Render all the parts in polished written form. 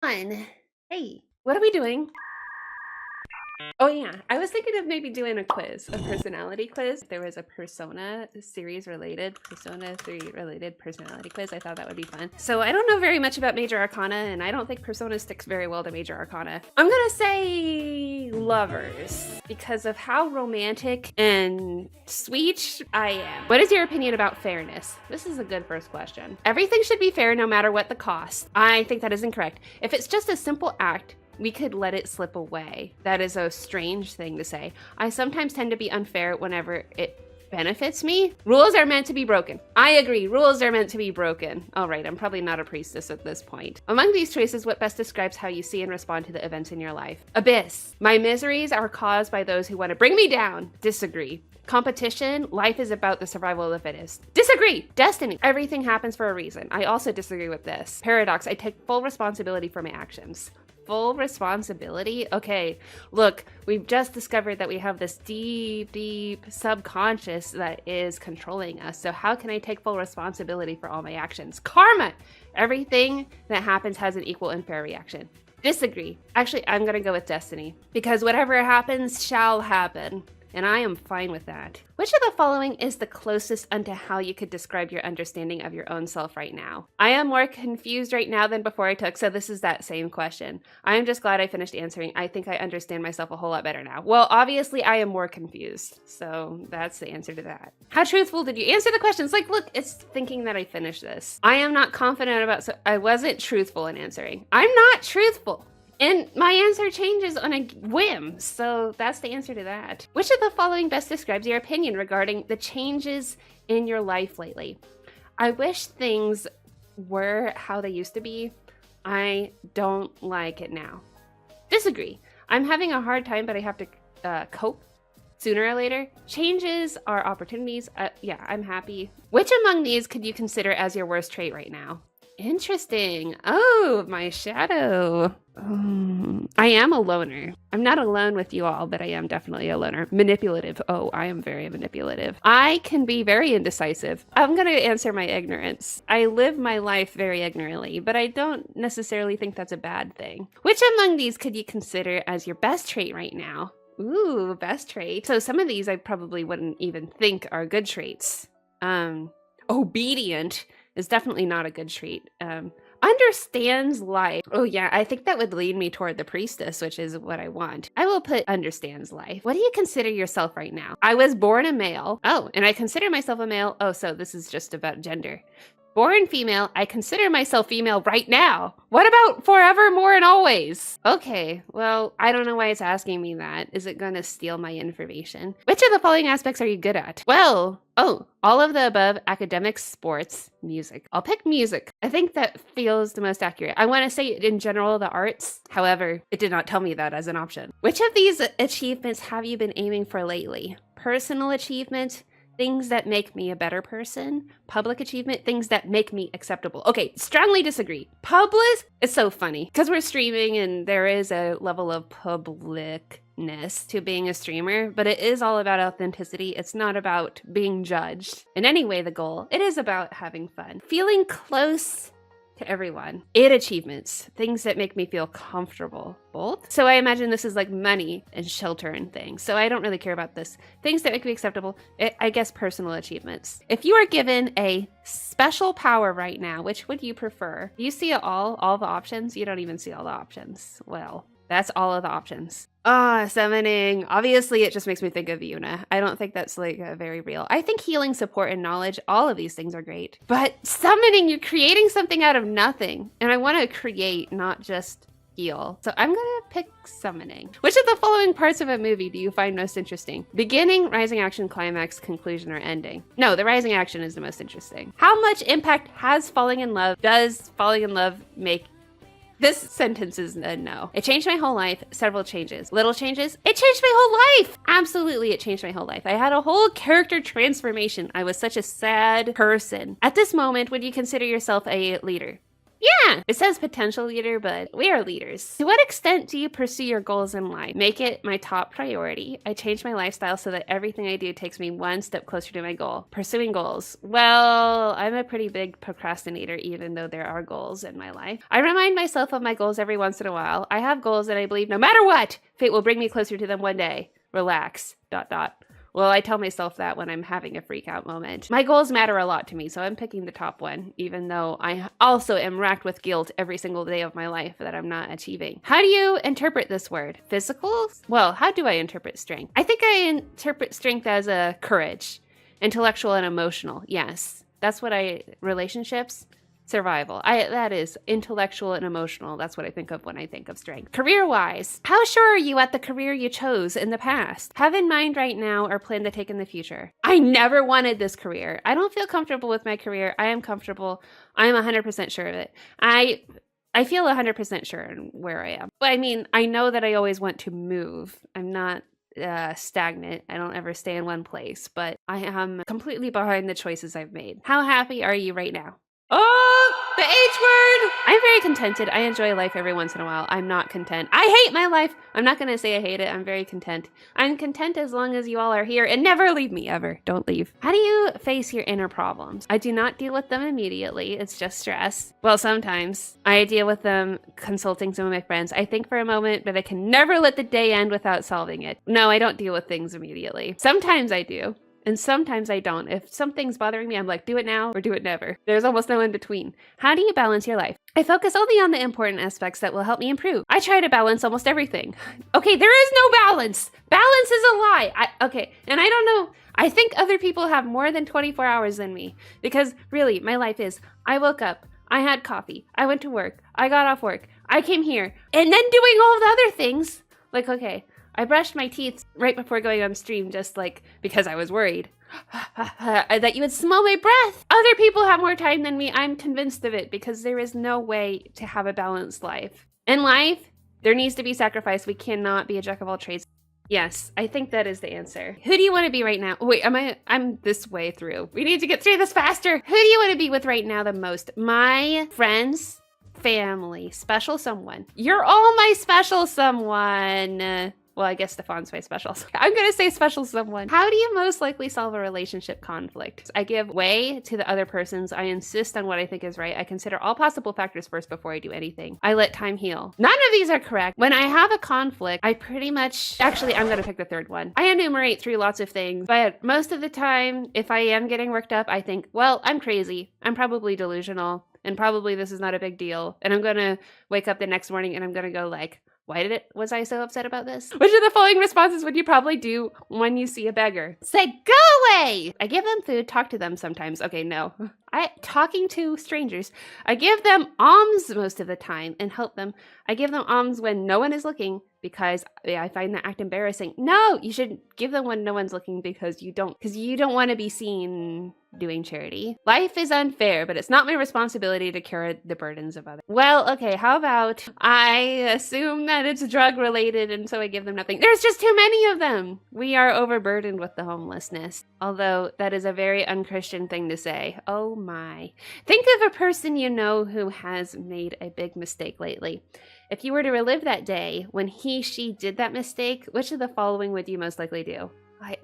Fun. Hey, what are we doing? Oh yeah, I was thinking of maybe doing a personality quiz. If there was a Persona series related, Persona 3 related personality quiz, I thought that would be fun. So I don't know very much about Major Arcana, and I don't think Persona sticks very well to Major Arcana. I'm gonna say lovers, because of how romantic and sweet I am. What is your opinion about fairness? This is a good first question. Everything should be fair no matter what the cost. I think that is incorrect. If it's just a simple act, we could let it slip away. That is a strange thing to say. I sometimes tend to be unfair whenever it benefits me. Rules are meant to be broken. I agree, rules are meant to be broken. All right, I'm probably not a priestess at this point. Among these choices, what best describes how you see and respond to the events in your life? Abyss. My miseries are caused by those who want to bring me down. Disagree. Competition, life is about the survival of the fittest. Disagree. Destiny, everything happens for a reason. I also disagree with this. Paradox, I take full responsibility for my actions. Full responsibility? Okay, look, we've just discovered that we have this deep subconscious that is controlling us. So how can I take full responsibility for all my actions? Karma! Everything that happens has an equal and fair reaction. Disagree. Actually, I'm gonna go with destiny, because whatever happens shall happen. And I am fine with that. Which of the following is the closest unto how you could describe your understanding of your own self right now? I am more confused right now than before I took, so this is that same question. I am just glad I finished answering. I think I understand myself a whole lot better now. Well, obviously I am more confused, so that's the answer to that. How truthful did you answer the questions? Like, look, it's thinking that I finished this. I am not confident about, so I wasn't truthful in answering. I'm not truthful. And my answer changes on a whim, so that's the answer to that. Which of the following best describes your opinion regarding the changes in your life lately? I wish things were how they used to be. I don't like it now. Disagree. I'm having a hard time, but I have to cope sooner or later. Changes are opportunities. Yeah, I'm happy. Which among these could you consider as your worst trait right now? Interesting. Oh, my shadow. I am a loner. I'm not alone with you all, but I am definitely a loner. Manipulative. Oh, I am very manipulative. I can be very indecisive. I'm going to answer my ignorance. I live my life very ignorantly, but I don't necessarily think that's a bad thing. Which among these could you consider as your best trait right now? Ooh, best trait. So some of these I probably wouldn't even think are good traits. Obedient is definitely not a good trait. Understands life. Oh yeah, I think that would lead me toward the priestess, which is what I want. I will put understands life. What do you consider yourself right now? I was born a male. Oh, and I consider myself a male. Oh, so this is just about gender. Born female, I consider myself female right now. What about forevermore and always? Okay, well, I don't know why it's asking me that. Is it gonna steal my information? Which of the following aspects are you good at? Well, all of the above: academics, sports, music. I'll pick music. I think that feels the most accurate. I want to say in general the arts. However, it did not tell me that as an option. Which of these achievements have you been aiming for lately? Personal achievement, things that make me a better person. Public achievement, things that make me acceptable. Okay, strongly disagree. Public, it's so funny because we're streaming and there is a level of publicness to being a streamer, but it is all about authenticity. It's not about being judged. In any way, the goal, it is about having fun. Feeling close to everyone. Achievements, things that make me feel comfortable. Both. So I imagine this is like money and shelter and things. So I don't really care about this. Things that make me acceptable, I guess personal achievements. If you are given a special power right now, which would you prefer? Do you see it all the options? You don't even see all the options. Well, that's all of the options. Summoning. Obviously, it just makes me think of Yuna. I don't think that's like very real. I think healing, support, and knowledge, all of these things are great. But summoning, you're creating something out of nothing. And I want to create, not just heal. So I'm gonna pick summoning. Which of the following parts of a movie do you find most interesting? Beginning, rising action, climax, conclusion, or ending? No, the rising action is the most interesting. How much impact has falling in love? Does falling in love make? This sentence is a no. It changed my whole life. Several changes. Little changes. It changed my whole life. Absolutely, it changed my whole life. I had a whole character transformation. I was such a sad person. At this moment, would you consider yourself a leader? Yeah, it says potential leader, but we are leaders. To what extent do you pursue your goals in life? Make it my top priority. I change my lifestyle so that everything I do takes me one step closer to my goal. Pursuing goals. Well, I'm a pretty big procrastinator, even though there are goals in my life. I remind myself of my goals every once in a while. I have goals that I believe no matter what, fate will bring me closer to them one day. Relax. ... Well, I tell myself that when I'm having a freak out moment. My goals matter a lot to me, so I'm picking the top one, even though I also am racked with guilt every single day of my life that I'm not achieving. How do you interpret this word? Physical? Well, how do I interpret strength? I think I interpret strength as a courage, intellectual and emotional. Yes, that's what relationships, survival. That is intellectual and emotional. That's what I think of when I think of strength. Career-wise, how sure are you at the career you chose in the past? Have in mind right now or plan to take in the future? I never wanted this career. I don't feel comfortable with my career. I am comfortable. I am 100% sure of it. I feel 100% sure in where I am. But I mean, I know that I always want to move. I'm not stagnant. I don't ever stay in one place, but I am completely behind the choices I've made. How happy are you right now? Oh, the H word! I'm very contented. I enjoy life every once in a while. I'm not content. I hate my life. I'm not going to say I hate it. I'm very content. I'm content as long as you all are here, and never leave me ever. Don't leave. How do you face your inner problems? I do not deal with them immediately. It's just stress. Well, sometimes I deal with them consulting some of my friends. I think for a moment, but I can never let the day end without solving it. No, I don't deal with things immediately. Sometimes I do. And sometimes I don't. If something's bothering me, I'm like, do it now or do it never. There's almost no in between. How do you balance your life? I focus only on the important aspects that will help me improve. I try to balance almost everything. Okay, there is no balance. Balance is a lie. And I don't know. I think other people have more than 24 hours than me. Because really, my life is, I woke up, I had coffee, I went to work, I got off work, I came here, and then doing all the other things. Like, okay, I brushed my teeth right before going on stream just like because I was worried that you would smell my breath. Other people have more time than me. I'm convinced of it because there is no way to have a balanced life. In life, there needs to be sacrifice. We cannot be a jack of all trades. Yes, I think that is the answer. Who do you want to be right now? Wait, I'm this way through. We need to get through this faster. Who do you want to be with right now the most? My friends, family, special someone. You're all my special someone. Well, I guess Stefan's my special. I'm going to say special someone. How do you most likely solve a relationship conflict? I give way to the other person's. I insist on what I think is right. I consider all possible factors first before I do anything. I let time heal. None of these are correct. When I have a conflict, I pretty much... Actually, I'm going to pick the third one. I enumerate through lots of things, but most of the time, if I am getting worked up, I think, well, I'm crazy. I'm probably delusional, and probably this is not a big deal. And I'm going to wake up the next morning and I'm going to go like, was I so upset about this? Which of the following responses would you probably do when you see a beggar? Say, go away! I give them food, talk to them sometimes. Okay, no. Talking to strangers. I give them alms most of the time and help them. I give them alms when no one is looking because I find that act embarrassing. No, you should give them when no one's looking because you don't want to be seen doing charity. Life is unfair, but it's not my responsibility to cure the burdens of others. Well, okay, how about I assume that it's drug related and so I give them nothing. There's just too many of them. We are overburdened with the homelessness. Although that is a very unchristian thing to say. Oh my. Think of a person you know who has made a big mistake lately. If you were to relive that day when she did that mistake, which of the following would you most likely do?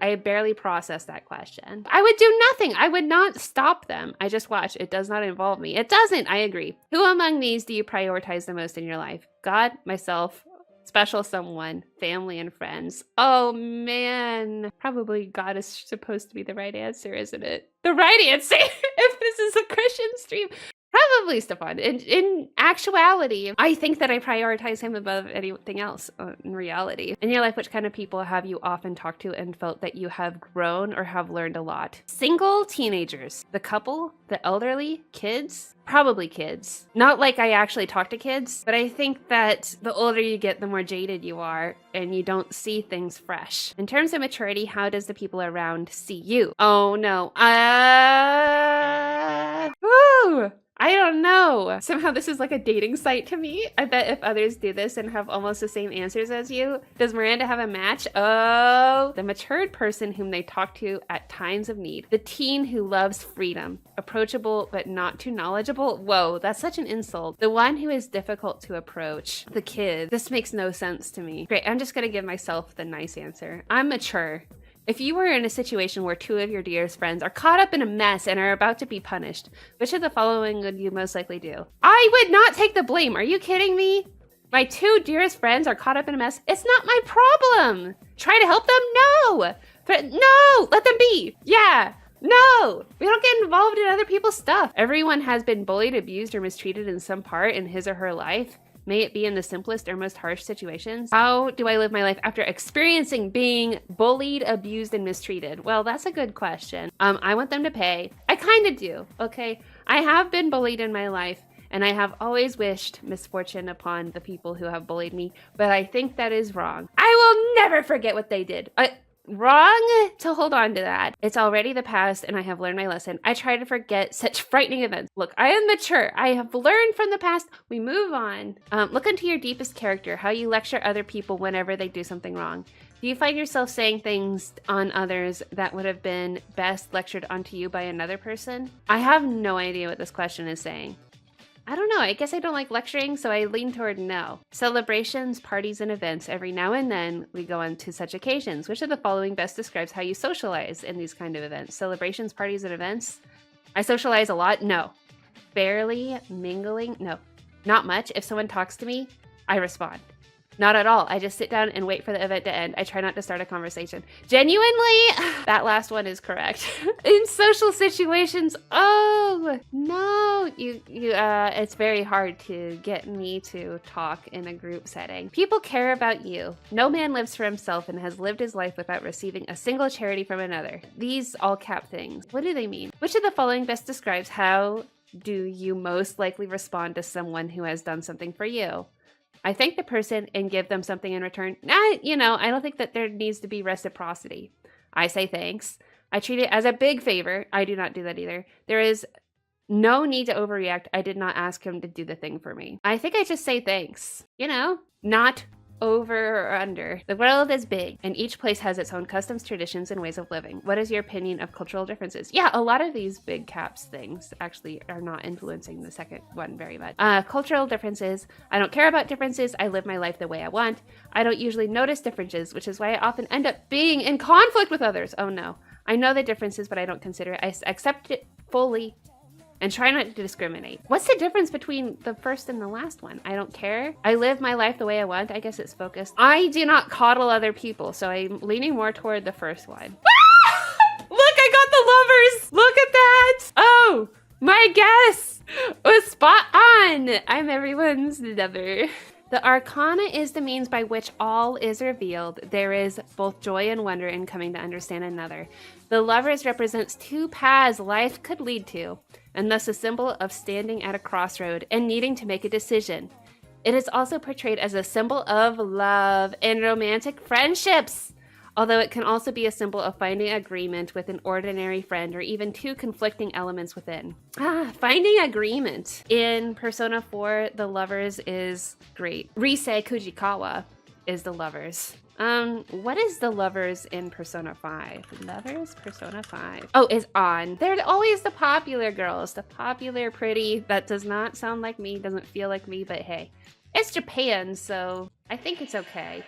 I barely processed that question. I would do nothing. I would not stop them. I just watch. It does not involve me. It doesn't. I agree. Who among these do you prioritize the most in your life? God, myself, special someone, family, and friends. Oh, man. Probably God is supposed to be the right answer, isn't it? The right answer, if this is a Christian stream. Probably Stefan. In actuality, I think that I prioritize him above anything else in reality. In your life, which kind of people have you often talked to and felt that you have grown or have learned a lot? Single teenagers, the couple, the elderly, kids? Probably kids. Not like I actually talk to kids, but I think that the older you get, the more jaded you are and you don't see things fresh. In terms of maturity, how does the people around see you? Oh no. Woo! I don't know. Somehow this is like a dating site to me. I bet if others do this and have almost the same answers as you, does Miranda have a match? Oh, the matured person whom they talk to at times of need. The teen who loves freedom. Approachable but not too knowledgeable. Whoa, that's such an insult. The one who is difficult to approach. The kid. This makes no sense to me. Great, I'm just gonna give myself the nice answer. I'm mature. If you were in a situation where two of your dearest friends are caught up in a mess and are about to be punished, which of the following would you most likely do? I would not take the blame. Are you kidding me? My two dearest friends are caught up in a mess. It's not my problem. Try to help them? No. But no, let them be. Yeah. No, we don't get involved in other people's stuff. Everyone has been bullied, abused, or mistreated in some part in his or her life. May it be in the simplest or most harsh situations. How do I live my life after experiencing being bullied, abused, and mistreated? Well, that's a good question. I want them to pay. I kind of do, okay? I have been bullied in my life, and I have always wished misfortune upon the people who have bullied me, but I think that is wrong. I will never forget what they did. Wrong to hold on to that. It's already the past and I have learned my lesson. I try to forget such frightening events. Look, I am mature. I have learned from the past. We move on. Look into your deepest character, how you lecture other people whenever they do something wrong. Do you find yourself saying things on others that would have been best lectured onto you by another person? I have no idea what this question is saying. I don't know, I guess I don't like lecturing, so I lean toward no. Celebrations, parties, and events. Every now and then we go on to such occasions. Which of the following best describes how you socialize in these kind of events? Celebrations, parties, and events. I socialize a lot? No. Barely. Mingling? No. Not much. If someone talks to me, I respond. Not at all. I just sit down and wait for the event to end. I try not to start a conversation. Genuinely, that last one is correct. In social situations, oh no, it's very hard to get me to talk in a group setting. People care about you. No man lives for himself and has lived his life without receiving a single charity from another. These all cap things. What do they mean? Which of the following best describes how do you most likely respond to someone who has done something for you? I thank the person and give them something in return. I don't think that there needs to be reciprocity. I say thanks. I treat it as a big favor. I do not do that either. There is no need to overreact. I did not ask him to do the thing for me. I think I just say thanks. Not over or under. The world is big, and each place has its own customs, traditions, and ways of living. What is your opinion of cultural differences? Yeah, a lot of these big caps things actually are not influencing the second one very much. Cultural differences. I don't care about differences. I live my life the way I want. I don't usually notice differences, which is why I often end up being in conflict with others. Oh no. I know the differences, but I don't consider it. I accept it fully and try not to discriminate. What's the difference between the first and the last one? I don't care. I live my life the way I want. I guess it's focused. I do not coddle other people, so I'm leaning more toward the first one. Look, I got the lovers. Look at that. Oh, my guess was spot on. I'm everyone's lover. The Arcana is the means by which all is revealed. There is both joy and wonder in coming to understand another. The lovers represents two paths life could lead to, and thus a symbol of standing at a crossroad and needing to make a decision. It is also portrayed as a symbol of love and romantic friendships, although it can also be a symbol of finding agreement with an ordinary friend or even two conflicting elements within. Finding agreement. In Persona 4, the lovers is great. Rise Kujikawa is the lovers. What is the lovers in Persona 5? Lovers, Persona 5. Oh, is on. They're always the popular girls, the popular, pretty. That does not sound like me, doesn't feel like me, but hey. It's Japan, so I think it's okay.